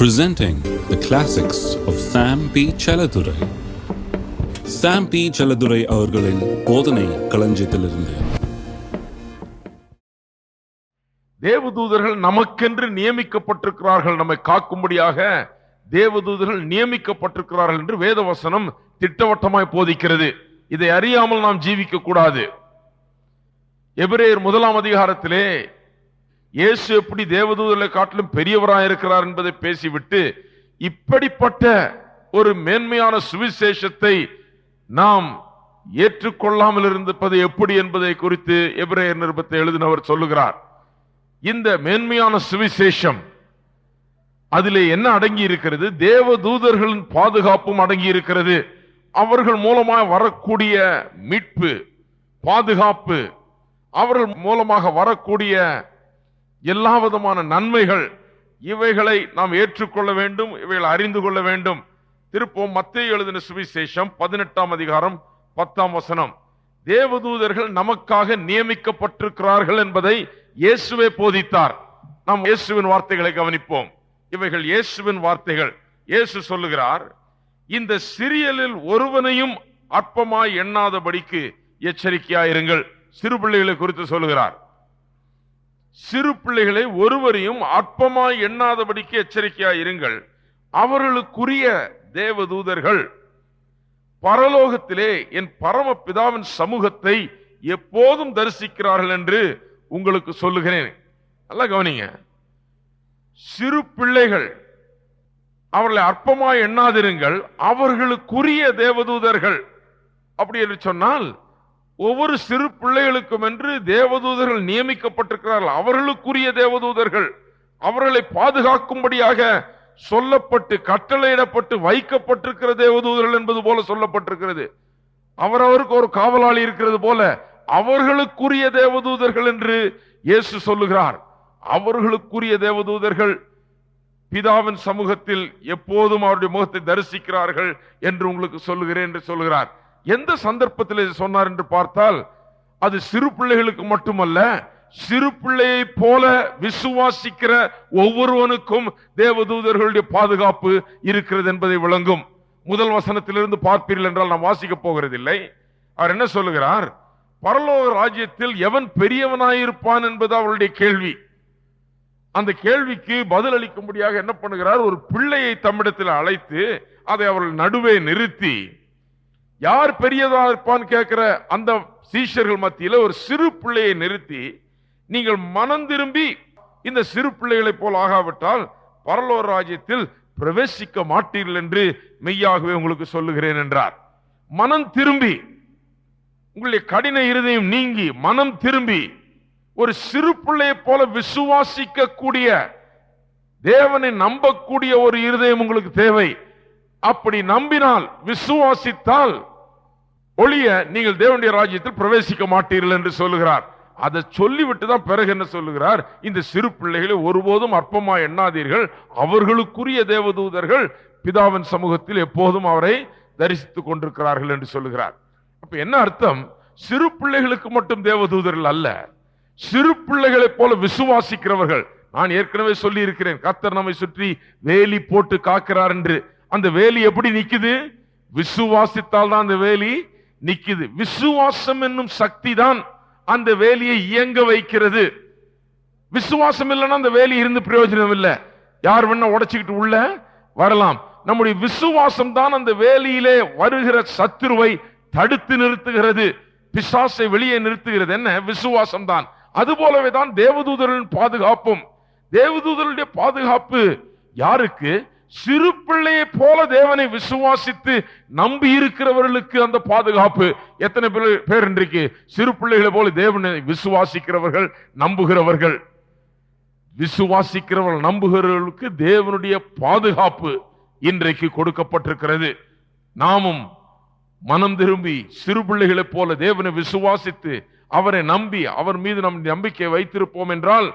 Presenting the classics of Sam P. Chaladurai. Sam P. Chaladurai அவர்களின் போதனை களஞ்சியத்திலிருந்து. தேவதூதர்கள் நமக்கென்று நியமிக்கப்பட்டிருக்கிறார்கள், நம்மை காக்கும்படியாக தேவதூதர்கள் நியமிக்கப்பட்டிருக்கிறார்கள் என்று வேதவசனம் திட்டவட்டமாய் போதிக்கிறது. இதை அறியாமல் நாம் ஜீவிக்க கூடாது. எபிரேயர் 1 அதிகாரத்திலே இயேசு எப்படி தேவதூதர்களை காட்டிலும் பெரியவராய் இருக்கிறார் என்பதை பேசிவிட்டு, இப்படிப்பட்ட ஒரு மேன்மையான சுவிசேஷத்தை நாம் ஏற்றுக்கொள்ளாமல் இருந்திருப்பது எப்படி என்பதை குறித்து எபிரேயர் நிருபத்தை எழுதினவர் சொல்லுகிறார். இந்த மேன்மையான சுவிசேஷம் அதிலே என்ன அடங்கி இருக்கிறது? தேவதூதர்களின் பாதுகாப்பும் அடங்கி இருக்கிறது. அவர்கள் மூலமாக வரக்கூடிய மீட்பு, பாதுகாப்பு, அவர்கள் மூலமாக வரக்கூடிய எல்லா விதமான நன்மைகள், இவைகளை நாம் ஏற்றுக்கொள்ள வேண்டும், இவைகளை அறிந்து கொள்ள வேண்டும். திருப்போம் மத்தேயு எழுதின சுவிசேஷம் 18 அதிகாரம் 10 தேவதூதர்கள் நமக்காக நியமிக்கப்பட்டிருக்கிறார்கள் என்பதை இயேசுவே போதித்தார். நாம் இயேசுவின் வார்த்தைகளை கவனிப்போம். இவைகள் இயேசுவின் வார்த்தைகள். இயேசு சொல்லுகிறார், இந்த சிறியலில் ஒருவனையும் அற்பமாய் எண்ணாதபடிக்கு எச்சரிக்கையாயிருங்கள். சிறு பிள்ளைகளை குறித்து சொல்லுகிறார். சிறு பிள்ளைகளை ஒருவரையும் அற்பமாய் எண்ணாதபடிக்கு எச்சரிக்கையாயிருங்கள். அவர்களுக்குரிய தேவதூதர்கள் பரலோகத்திலே என் பரமபிதாவின் சமூகத்தை எப்போதும் தரிசிக்கிறார்கள் என்று உங்களுக்கு சொல்லுகிறேன். நல்லா கவனிங்க. சிறு பிள்ளைகள், அவர்களை அற்பமாய் எண்ணாதிருங்கள், அவர்களுக்குரிய தேவதூதர்கள். அப்படி என்று சொன்னால், ஒவ்வொரு சிறு பிள்ளைகளுக்கும் என்று தேவதூதர்கள் நியமிக்கப்பட்டிருக்கிறார்கள். அவர்களுக்குரிய தேவதூதர்கள், அவர்களை பாதுகாக்கும்படியாக சொல்லப்பட்டு கட்டளையிடப்பட்டு வைக்கப்பட்டிருக்கிற தேவதூதர்கள் என்பது போல சொல்லப்பட்டிருக்கிறது. அவரவருக்கு ஒரு காவலாளி இருக்கிறது போல அவர்களுக்குரிய தேவதூதர்கள் என்று இயேசு சொல்லுகிறார். அவர்களுக்குரிய தேவதூதர்கள் பிதாவின் சமூகத்தில் எப்போதும் அவருடைய முகத்தை தரிசிக்கிறார்கள் என்று உங்களுக்கு சொல்லுகிறேன் என்று சொல்லுகிறார். எந்த சந்தர்ப்பத்தில் சொன்னார் என்று பார்த்தால், அது சிறு பிள்ளைகளுக்கு மட்டுமல்ல, சிறு பிள்ளையை போல விசுவாசிக்கிற ஒவ்வொருவனுக்கும் தேவதூதர்களுடைய பாதுகாப்பு இருக்கிறது என்பதை விளங்கும். முதல் வசனத்திலிருந்து பார்ப்பீர்கள் என்றால் நாம் வாசிக்க போகிறதில்லை. அவர் என்ன சொல்லுகிறார்? பரலோக ராஜ்யத்தில் எவன் பெரியவனாயிருப்பான் என்பது அவருடைய கேள்வி. அந்த கேள்விக்கு பதில் அளிக்கும்படியாக என்ன பண்ணுகிறார்? ஒரு பிள்ளையை தம்மிடத்தில் அழைத்து அதை அவர்கள் நடுவே நிறுத்தி, யார் பெரியதா இருப்பான்னு கேட்கிற அந்த சீஷர்கள் மத்தியில் ஒரு சிறு பிள்ளையை நிறுத்தி, நீங்கள் மனம் திரும்பி இந்த சிறு பிள்ளைகளை போல் ஆகாவிட்டால் பரலோக ராஜ்யத்தில் பிரவேசிக்க மாட்டீர்கள் என்று மெய்யாகவே உங்களுக்கு சொல்லுகிறேன் என்றார். மனம் திரும்பி, உங்களுடைய கடின இருதயம் நீங்கி மனம் திரும்பி ஒரு சிறு பிள்ளையை போல விசுவாசிக்க கூடிய, தேவனை நம்பக்கூடிய ஒரு இருதயம் உங்களுக்கு தேவை. அப்படி நம்பினால், விசுவாசித்தால் ஒளிய நீங்கள் தேவனுடைய ராஜ்யத்தில் பிரவேசிக்க மாட்டீர்கள் என்று சொல்லுகிறார். அதை சொல்லிவிட்டு தான் பிறகு என்ன சொல்லுகிறார்? இந்த சிறு பிள்ளைகளை ஒருபோதும் அற்பமாய் எண்ணாதீர்கள், அவர்களுக்குரிய தேவதூதர்கள் பிதாவின் சமூகத்தில் எப்போதும் அவரை தரிசித்துக் கொண்டிருக்கிறார்கள் என்று சொல்லுகிறார். அப்ப என்ன அர்த்தம்? சிறு பிள்ளைகளுக்கு மட்டும் தேவதூதர்கள் அல்ல, சிறு பிள்ளைகளை போல விசுவாசிக்கிறவர்கள். நான் ஏற்கனவே சொல்லி இருக்கிறேன், கர்த்தர் நம்மை சுற்றி வேலி போட்டு காக்கிறார் என்று. அந்த வேலி எப்படி நிக்குது? விசுவாசித்தால் தான் அந்த வேலி நிக்குது. விசுவாசம் என்னும் சக்தி தான் அந்த வேலியை இயங்க வைக்கிறது. விசுவாசம் இல்லைன்னா அந்த வேலி இருந்து பிரயோஜனம் இல்லை. யார் வேணா உடைச்சுக்கிட்டு உள்ள வரலாம். நம்முடைய விசுவாசம் தான் அந்த வேலியிலே வருகிற சத்துருவை தடுத்து நிறுத்துகிறது, பிசாசை வெளியே நிறுத்துகிறது. என்ன? விசுவாசம் தான். அதுபோலவே தான் தேவதூதர்களின் பாதுகாப்பும். தேவதூதர்களுடைய பாதுகாப்பு யாருக்கு? சிறு பிள்ளையை போல தேவனை விசுவாசித்து நம்பி இருக்கிறவர்களுக்கு அந்த பாதுகாப்பு. எத்தனை பேர் இன்றைக்கு சிறு பிள்ளைகளை போல தேவனை விசுவாசிக்கிறவர்கள், நம்புகிறவர்கள்? விசுவாசிக்கிறவர்கள், நம்புகிறவர்களுக்கு தேவனுடைய பாதுகாப்பு இன்றைக்கு கொடுக்கப்பட்டிருக்கிறது. நாமும் மனம் திரும்பி சிறு பிள்ளைகளை போல தேவனை விசுவாசித்து அவரை நம்பி அவர் மீது நம் நம்பிக்கை வைத்திருப்போம் என்றால்,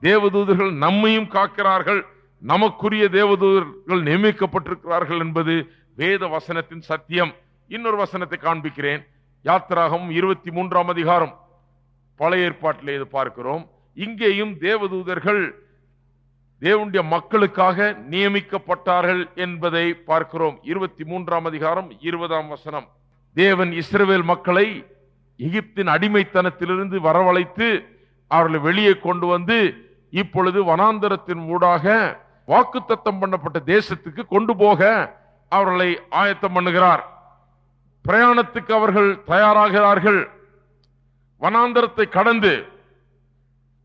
தேவதூதர்கள் நம்மையும் காக்கிறார்கள், நமக்குரிய தேவதூதர்கள் நியமிக்கப்பட்டிருக்கிறார்கள் என்பது வேத வசனத்தின் சத்தியம். இன்னொரு வசனத்தை காண்பிக்கிறேன். யாத்திராகமம் 23 அதிகாரம், பழைய ஏற்பாட்டிலே இது பார்க்கிறோம். இங்கேயும் தேவதூதர்கள் தேவனுடைய மக்களுக்காக நியமிக்கப்பட்டார்கள் என்பதை பார்க்கிறோம். 23ஆம் அதிகாரம் 20ஆம் வசனம். தேவன் இஸ்ரவேல் மக்களை எகிப்தின் அடிமைத்தனத்திலிருந்து வரவழைத்து அவர்களை வெளியே கொண்டு வந்து இப்பொழுது வனாந்தரத்தின் ஊடாக வாக்குத்தத்தம் பண்ணப்பட்ட தேசத்துக்கு கொண்டு போக அவர்களை ஆயத்தம் பண்ணுகிறார். பிரயாணத்துக்கு அவர்கள் தயாராகிறார்கள். வனாந்தரத்தை கடந்து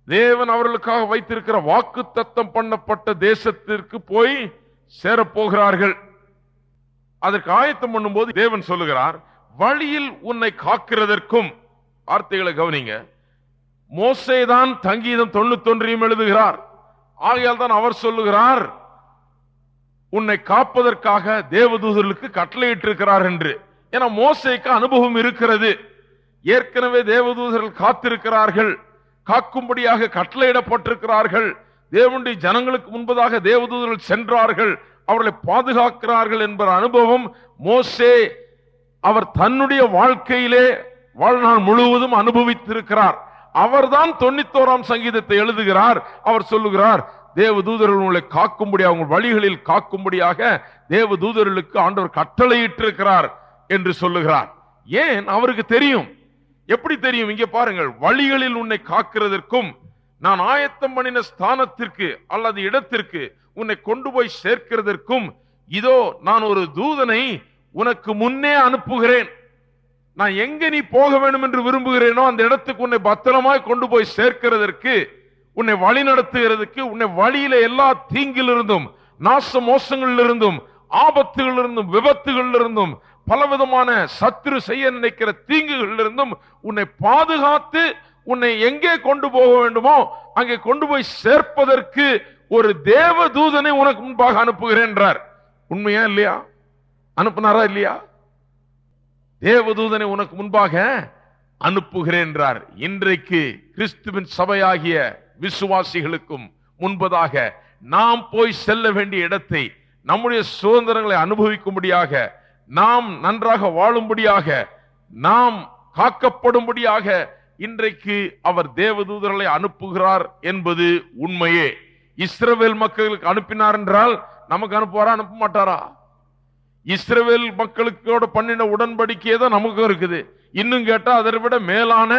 தேவன் அவர்களுக்காக வைத்திருக்கிற வாக்குத்தத்தம் பண்ணப்பட்ட தேசத்திற்கு போய் சேரப்போகிறார்கள். அதற்கு ஆயத்தம் பண்ணும்போது தேவன் சொல்லுகிறார், வழியில் உன்னை காக்கிறதற்கும், வார்த்தைகளை கவனிங்க, மோசேதான் சங்கீதம் 91 எழுதுகிறார். ஆகையால் தான் அவர் சொல்லுகிறார், உன்னை காப்பதற்காக தேவதூதர்களுக்கு கட்டளையிட்டிருக்கிறார் என்று. ஏன்னா மோசேக்கு அனுபவம் இருக்கிறது. ஏற்கனவே தேவதூதர்கள் காத்திருக்கிறார்கள், காக்கும்படியாக கட்டளையிடப்பட்டிருக்கிறார்கள். தேவனுடைய ஜனங்களுக்கு முன்பதாக தேவதூதர்கள் சென்றார்கள், அவர்களை பாதுகாக்கிறார்கள் என்ற அனுபவம் மோசே அவர் தன்னுடைய வாழ்க்கையிலே வாழ்நாள் முழுவதும் அனுபவித்திருக்கிறார். அவர்தான் 91ஆம் சங்கீதத்தை எழுதுகிறார். அவர் சொல்லுகிறார், தேவதூதர்கள் உங்களை காக்கும்படியாக, உங்கள் வழிகளில் காக்கும்படியாக தேவதூதர்களுக்கு ஆண்டவர் கட்டளையிட்டிருக்கிறார் என்று சொல்லுகிறார். ஏன்? அவருக்கு தெரியும். எப்படி தெரியும்? இங்கே பாருங்கள், வழிகளில் உன்னை காக்கிறதற்கும், நான் ஆயத்தம் பண்ணின ஸ்தானத்திற்கு அல்லது இடத்திற்கு உன்னை கொண்டு போய் சேர்க்கிறதற்கும், இதோ நான் ஒரு தூதனை உனக்கு முன்னே அனுப்புகிறேன். நான் எங்க நீ போக வேண்டும் என்று விரும்புகிறேனோ அந்த இடத்துக்கு உன்னை பத்திரமாய் கொண்டு போய் சேர்க்கிறதற்கு, உன்னை வழி நடத்துகிறதுக்கு, உன்னை வழியில எல்லா தீங்கிலிருந்தும், நாச மோசங்களிலிருந்தும், ஆபத்துகளிலிருந்தும், விபத்துகளிலிருந்தும், பலவிதமான சத்துரு செய்ய நினைக்கிற தீங்குகளிலிருந்தும் உன்னை பாதுகாத்து உன்னை எங்கே கொண்டு போக வேண்டுமோ அங்கே கொண்டு போய் சேர்ப்பதற்கு ஒரு தேவ தூதனை உனக்கு முன்பாக அனுப்புகிறேன் என்றார். உண்மையா இல்லையா? அனுப்புனாரா இல்லையா? தேவதூதனை உனக்கு முன்பாக அனுப்புகிறேன் என்றார். இன்றைக்கு கிறிஸ்துவின் சபையாகிய விசுவாசிகளுக்கும் முன்பதாக நாம் போய் செல்ல வேண்டிய இடத்தை, நம்முடைய சுதந்திரங்களை அனுபவிக்கும்படியாக, நாம் நன்றாக வாழும்படியாக, நாம் காக்கப்படும்படியாக இன்றைக்கு அவர் தேவதூதர்களை அனுப்புகிறார் என்பது உண்மையே. இஸ்ரவேல் மக்களுக்கு அனுப்பினார் என்றால் நமக்கு அனுப்புவாரா? அனுப்ப மாட்டாரா? இஸ்ரவேல் மக்களுக்கோட பண்ணின உடன்படிக்கையே தான் நமக்கும் இருக்குது. இன்னும் கேட்டா அதை விட மேலான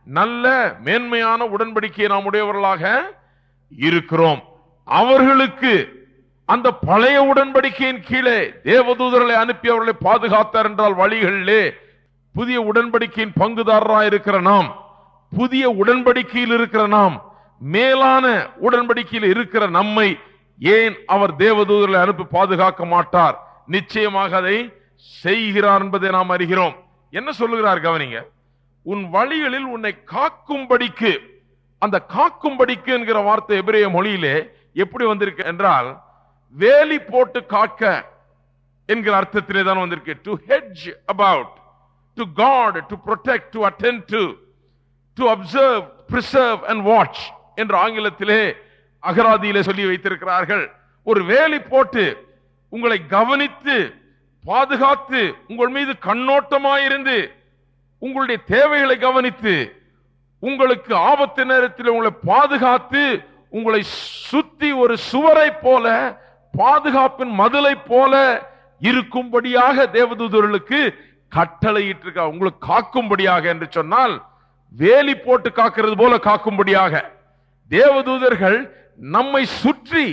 நல்ல மேன்மையான உடன்படிக்கையை நாம் உடையவர்களாக இருக்கிறோம். அவர்களுக்கு அந்த பழைய உடன்படிக்கையின் கீழே தேவதூதர்களை அனுப்பி அவர்களை பாதுகாத்தார் என்றால், வழிகளிலே புதிய உடன்படிக்கையின் பங்குதாரராக இருக்கிற நாம், புதிய உடன்படிக்கையில் இருக்கிற நாம், மேலான உடன்படிக்கையில் இருக்கிற நம்மை ஏன் அவர் தேவதூதர்களை அனுப்பி பாதுகாக்க மாட்டார்? நிச்சயமாக அதை செய்கிறார் என்பதை நாம் அறிகிறோம். என்ன சொல்லுகிறார் கவனிங்க, உன் வழிகளில் உன்னை காக்கும்படிக்கு. அந்த காக்கும்படிக்கு என்கிற வார்த்தை எபிரேய மொழியிலே எப்படி வந்திருக்கு என்றால், வேலி போட்டு காக்க என்கிற அர்த்தத்திலே தான் வந்திருக்கு. To hedge about, to chord, to protect, to attend to, to observe, preserve and watch என்ற ஆங்கிலத்திலே அகராதியிலே சொல்லி வைத்திருக்கிறார்கள். ஒரு வேலி போட்டு உங்களை கவனித்து பாதுகாத்து, உங்கள் மீது கண்ணோட்டமாயிருந்து, உங்களுடைய தேவைகளை கவனித்து, உங்களுக்கு ஆபத்து நேரத்தில் உங்களை பாதுகாத்து, உங்களை சுத்தி ஒரு சுவரை போல, பாதுகாப்பின் மதிலை போல இருக்கும்படியாக தேவதூதர்களுக்கு கட்டளையிட்டிருக்க, உங்களுக்கு காக்கும்படியாக என்று சொன்னால், வேலி போட்டு காக்கிறது போல காக்கும்படியாக தேவதூதர்கள் நம்மை சுற்றி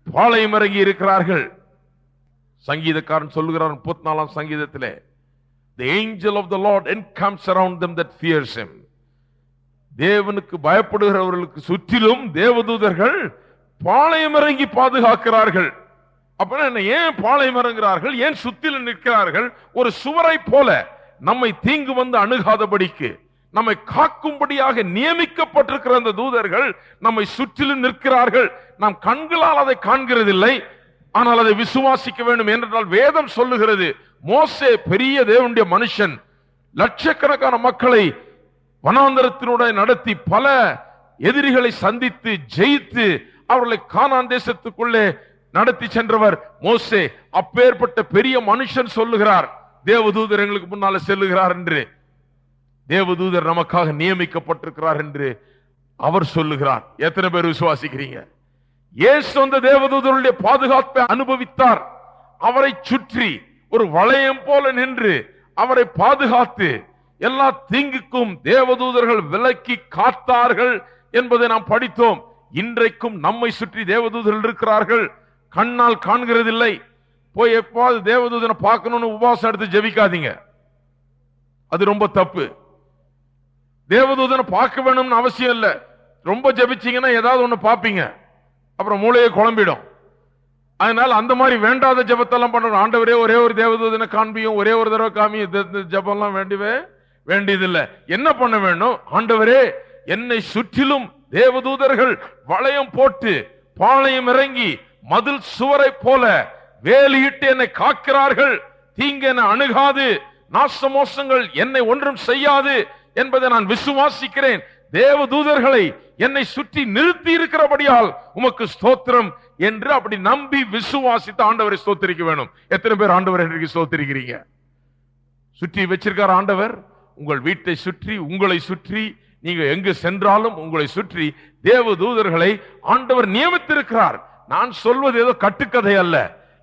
பாளையம் இறங்கி இருக்கிறார்கள். சங்கீதக்காரன் சொல்லுகிறார் 34ஆம் சங்கீதத்திலே, the angel of the Lord encamps around them that fears him. தேவனுக்கு பயப்படுகிறவர்களுக்கு சுற்றிலும் தேவதூதர்கள் பாளையம் இறங்கி பாதுகாக்கிறார்கள். அப்ப ஏன் பாளையம் இறங்குகிறார்கள்? ஏன் சுற்றிலும் நிற்கிறார்கள்? ஒரு சுவரை போல நம்மை தீங்கு வந்து அணுகாதபடிக்கு, நம்மை காக்கும்படியாக நியமிக்கப்பட்டிருக்கிற அந்த தூதர்கள் நம்மை சுற்றிலும் நிற்கிறார்கள். நாம் கண்களால் அதை காண்கிறதில்லை, ஆனால் அதை விசுவாசிக்க வேண்டும். என்றால் வேதம் சொல்லுகிறது, மோசே பெரிய தேவனுடைய மனுஷன், லட்சக்கணக்கான மக்களை வனாந்தரத்தினுடைய நடத்தி பல எதிரிகளை சந்தித்து ஜெயித்து அவர்களை கானான் தேசத்துக்குள்ளே நடத்தி சென்றவர் மோசே. அப்பேற்பட்ட பெரிய மனுஷன் சொல்லுகிறார், தேவதூதர் எங்களுக்கு முன்னால செல்லுகிறார் என்று, தேவதூதர் நமக்காக நியமிக்கப்பட்டிருக்கிறார் என்று அவர் சொல்லுகிறார். எத்தனை பேர் விசுவாசிக்கிறீங்க? இயேசு அந்த தேவதூதருடைய பாதுகாப்பை அனுபவித்தார். அவரை சுற்றி ஒரு வளையம் போல நின்று அவரை பாதுகாத்து எல்லா தீங்குக்கும் தேவதூதர்கள் விலக்கி காத்தார்கள் என்பதை நாம் படித்தோம். இன்றைக்கும் நம்மை சுற்றி தேவதூதர்கள் இருக்கிறார்கள். கண்ணால் காண்கிறதில்லை. போய் எப்பாவது தேவதூதனை பார்க்கணும்னு உபவாசம் எடுத்து ஜெபிக்காதீங்க, அது ரொம்ப தப்பு. தேவதூதனை பார்க்க வேணும்னு அவசியம் இல்லை. ரொம்ப ஜெபிச்சீங்கன்னா ஏதாவது ஒண்ணு பார்ப்பீங்க, அப்புறம் மூளையை குழம்பிடும். அதனால அந்த மாதிரி வேண்டாத ஜெபத்தெல்லாம் பண்ணணும். ஆண்டவரே ஒரே ஒரு தேவதூதனை காண்பியும், ஒரே ஒரு தடவை காமியும், ஜெபம்லாம் வேண்டியதில்லை. என்ன பண்ண வேண்டும்? ஆண்டவரே என்னை சுற்றிலும் தேவதூதர்கள் வளையம் போட்டு பாளையம் இறங்கி மதில் சுவரை போல வேலியிட்டு என்னை காக்கிறார்கள். தீங்கு என்னை அணுகாது, நாசமோசங்கள் என்னை ஒன்றும் செய்யாது என்பதை நான் விசுவாசிக்கிறேன். தேவதூதர்களை என்னை சுற்றி நிறுத்தி இருக்கிறபடியால் உமக்கு ஸ்தோத்திரம் என்று அப்படி நம்பி விசுவாசித்து ஆண்டவரை ஸ்தோத்திரிக்க வேணும். எத்தனை பேர் ஆண்டவரை இன்றைக்கு ஸ்தோத்திரிக்கிறீங்க? சுற்றி வச்சிருக்கார் ஆண்டவர். உங்கள் வீட்டை சுற்றி, உங்களை சுற்றி, நீங்க எங்கு சென்றாலும் உங்களை சுற்றி தேவதூதர்களை ஆண்டவர் நியமித்திருக்கிறார். நான் சொல்வது ஏதோ கட்டுக்கதை அல்ல,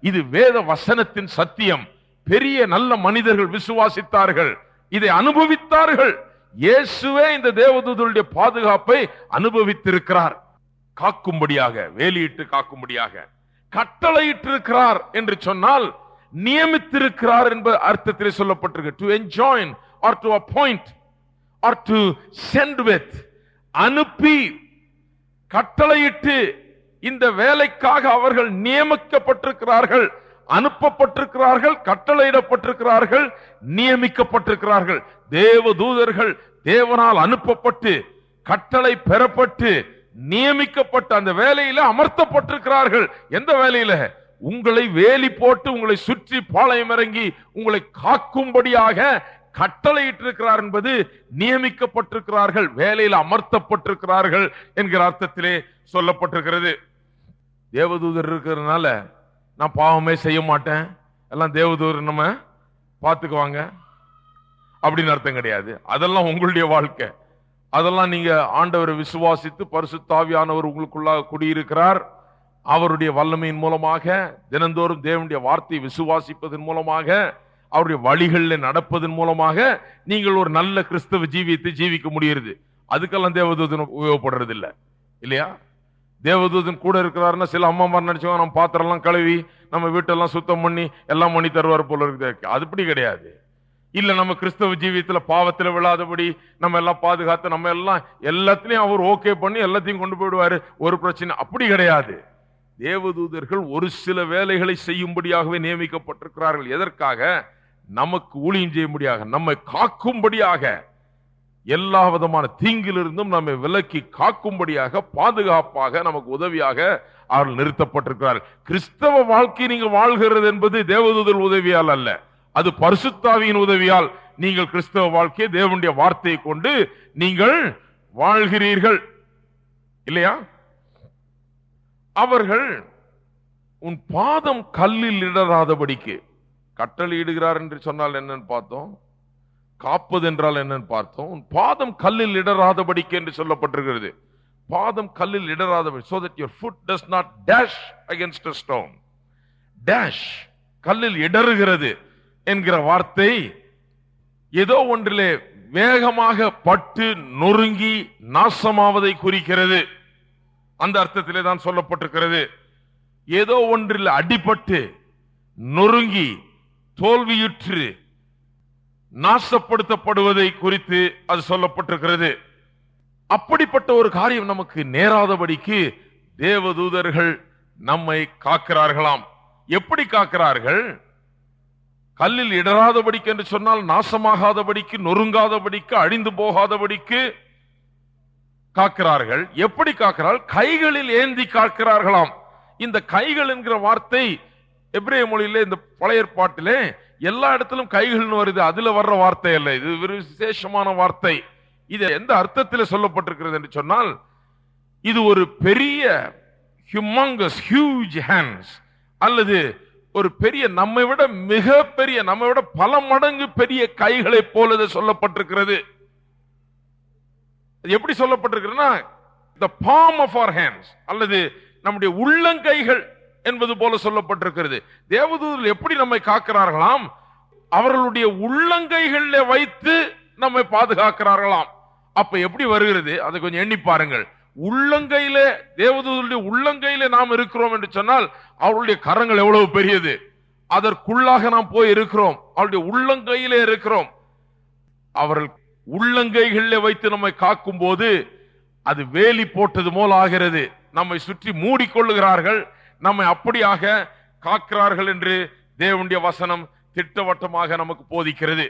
இது வேத வசனத்தின் சத்தியம். பெரிய நல்ல மனிதர்கள் விசுவாசித்தார்கள், இதை அனுபவித்தார்கள். இயேசுவே இந்த தேவதூதருடைய பாதுகாப்பை அனுபவித்திருக்கிறார். காக்கும்படியாக, வேலியிட்டு காக்கும்படியாக கட்டளையிட்டிருக்கிறார் என்று சொன்னால் நியமித்திருக்கிறார் என்ப அர்த்தத்திலே சொல்லப்பட்டிருக்கு. To enjoin or to appoint or to send with, அனுப்பி கட்டளையிட்டு இந்த வேலைக்காக அவர்கள் நியமிக்கப்பட்டிருக்கிறார்கள், அனுப்பப்பட்டிருக்கிறார்கள், கட்டளையிடப்பட்டிருக்கிறார்கள், நியமிக்கப்பட்டிருக்கிறார்கள். தேவதூதர்கள் தேவனால் அனுப்பப்பட்டு கட்டளை பெறப்பட்டு நியமிக்கப்பட்ட அந்த வேலையில அமர்த்தப்பட்டிருக்கிறார்கள். எந்த வேலையில? உங்களை வேலி போட்டு உங்களை சுற்றி பாளையம் இறங்கி உங்களை காக்கும்படியாக கட்டளையிட்டிருக்கிறார் என்பது நியமிக்கப்பட்டிருக்கிறார்கள், வேலையில் அமர்த்தப்பட்டிருக்கிறார்கள் என்கிற அர்த்தத்திலே சொல்லப்பட்டிருக்கிறது. தேவதூதர் இருக்கிறதுனால நான் பாவமே செய்ய மாட்டேன், எல்லாம் தேவதூதர் நம்ம பார்த்துக்குவாங்க அப்படின்னு அர்த்தம் கிடையாது. அதெல்லாம் உங்களுடைய வாழ்க்கை. அதெல்லாம் நீங்க ஆண்டவரை விசுவாசித்து பரிசுத்த ஆவியானவர் உங்களுக்குள்ளாக குடியிருக்கிறார். அவருடைய வல்லமையின் மூலமாக தினந்தோறும் தேவனுடைய வார்த்தையை விசுவாசிப்பதன் மூலமாக அவருடைய வழிகளில் நடப்பதன் மூலமாக நீங்கள் ஒரு நல்ல கிறிஸ்தவ ஜீவியத்தை ஜீவிக்க முடியுது. அதுக்கெல்லாம் தேவதூதன் உபயோகப்படுறது இல்லை, இல்லையா? தேவதூதன் கூட இருக்கிறாருன்னா சில அம்மா நினைச்சவங்க நம்ம பாத்திரம் எல்லாம் கழுவி நம்ம வீட்டெல்லாம் சுத்தம் பண்ணி எல்லாம் பண்ணி தருவார் போல இருக்குது. அதுபடி கிடையாது. இல்ல நம்ம கிறிஸ்தவ ஜீவியத்துல பாவத்துல விழாதபடி நம்ம எல்லாம் பாதுகாத்து நம்ம எல்லாம் எல்லாத்திலையும் அவர் ஓகே பண்ணி எல்லாத்தையும் கொண்டு போயிடுவாரு, ஒரு பிரச்சனை அப்படி கிடையாது. தேவதூதர்கள் ஒரு சில வேலைகளை செய்யும்படியாகவே நியமிக்கப்பட்டிருக்கிறார்கள். எதற்காக? நமக்கு ஊழியம் செய்யும்படியாக, நம்மை காக்கும்படியாக, எல்லா விதமான தீங்கிலிருந்தும் நம்மை விலக்கி காக்கும்படியாக, பாதுகாப்பாக, நமக்கு உதவியாக அவர்கள் நிறுத்தப்பட்டிருக்கிறார்கள். கிறிஸ்தவ வாழ்க்கை நீங்கள் வாழ்கிறது என்பது தேவதூதர் உதவியால் அல்ல, அது பரிசுத்தாவியின் உதவியால் நீங்கள் கிறிஸ்தவ வாழ்க்கையை தேவனுடைய வார்த்தையை கொண்டு நீங்கள் வாழ்கிறீர்கள், இல்லையா? அவர்கள் உன் பாதம் கல்லில் இடராதபடிக்கு கட்டளையிடுகிறார் என்று சொன்னால் என்னன்னு பார்த்தோம், காப்பது என்றால் என்னன்னு பார்த்தோம். உன் பாதம் கல்லில் இடராதபடிக்கு என்று சொல்லப்பட்டிருக்கிறது. பாதம் கல்லில் இடராதபடி, so that your foot does not dash against a stone. dash, கல்லில் இடறுகிறது என்கிற வார்த்தை ஏதோ ஒன்றிலே வேகமாக பட்டு நொறுங்கி நாசமாவதை குறிக்கிறது. அந்த அர்த்தத்திலே தான் சொல்லப்பட்டிருக்கிறது. ஏதோ ஒன்றில் அடிபட்டு நொறுங்கி தோல்வியுற்று நாசப்படுத்தப்படுவதை குறித்து அது சொல்லப்பட்டிருக்கிறது. அப்படிப்பட்ட ஒரு காரியம் நமக்கு நேராதபடிக்கு தேவதூதர்கள் நம்மை காக்கிறார்களாம். எப்படி காக்கிறார்கள்? கல்லில் இடராதபடிக்கு என்று சொன்னால் நாசமாகாதபடிக்கு, நொறுங்காதபடிக்கு, அழிந்து போகாதபடிக்கு காக்கிறார்கள். எப்படி காக்கிறார்கள்? கைகளில் ஏந்தி காக்கிறார்களாம். இந்த கைகள் என்கிற வார்த்தை எபிரேய மொழியிலே, இந்த பழைய ஏற்பாட்டிலே எல்லா இடத்திலும் கைகள்னு வருது, அதுல வர்ற வார்த்தை அல்ல, இது ஒரு விசேஷமான வார்த்தை. இது எந்த அர்த்தத்தில் சொல்லப்பட்டிருக்கிறது என்று சொன்னால், இது ஒரு பெரிய ஹியூமங்கஸ், ஹியூஜ் ஹேண்ட்ஸ், அல்லது ஒரு பெரிய, நம்மை விட மிக பெரிய, நம்மை விட பல மடங்கு பெரிய கைகளை போல சொல்லப்பட்டிருக்கிறது. எப்படி சொல்லப்பட்டிருக்கிறதுனா, the palm of our hands, அல்லது நம்முடைய உள்ளங்கைகள் என்பது போல சொல்லப்பட்டிருக்கிறது. தேவதூதர்கள் எப்படி நம்மை காக்கிறார்களாம்? அவர்களுடைய உள்ளங்கைகளிலே வைத்து நம்மை பாதுகாக்கிறார்களாம். அப்ப எப்படி வருகிறது அதை கொஞ்சம் எண்ணி பாருங்கள். உள்ளங்கையிலே, தேவதூதருடைய உள்ளங்கையிலே நாம் இருக்கிறோம் என்று சொன்னால் அவருடைய கரங்கள் எவ்வளவு பெரியது, அதற்குள்ளாக நாம் போய் இருக்கிறோம், அவருடைய உள்ளங்கையிலே இருக்கிறோம். அவர்கள் உள்ளங்கைகளிலே வைத்து நம்மை காக்கும் போது அது வேலி போட்டது போல ஆகிறது. நம்மை சுற்றி மூடிக்கொள்ளுகிறார்கள், நம்மை அப்படியாக காக்கிறார்கள் என்று தேவனுடைய வசனம் திட்டவட்டமாக நமக்கு போதிக்கிறது.